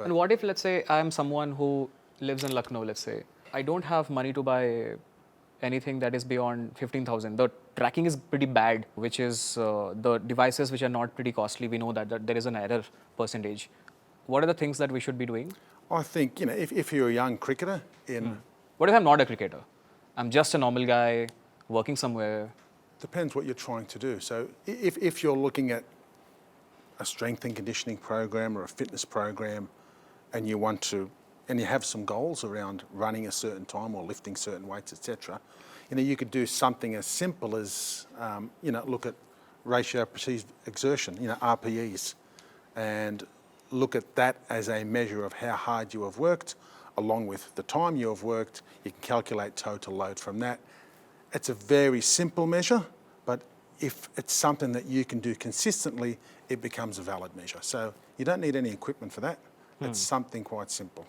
And what if, let's say, I'm someone who lives in Lucknow, let's say. I don't have money to buy anything that is beyond 15,000. The tracking is pretty bad, which is the devices which are not pretty costly. We know that there is an error percentage. What are the things that we should be doing? I think, if you're a young cricketer in... What if I'm not a cricketer? I'm just a normal guy working somewhere. Depends what you're trying to do. So if you're looking at a strength and conditioning program or a fitness program and you have some goals around running a certain time or lifting certain weights, etc., you could do something as simple as, look at ratio perceived exertion, RPEs, and look at that as a measure of how hard you have worked, along with the time you have worked. You can calculate total load from that. It's a very simple measure, but if it's something that you can do consistently, it becomes a valid measure. So you don't need any equipment for that. It's something quite simple.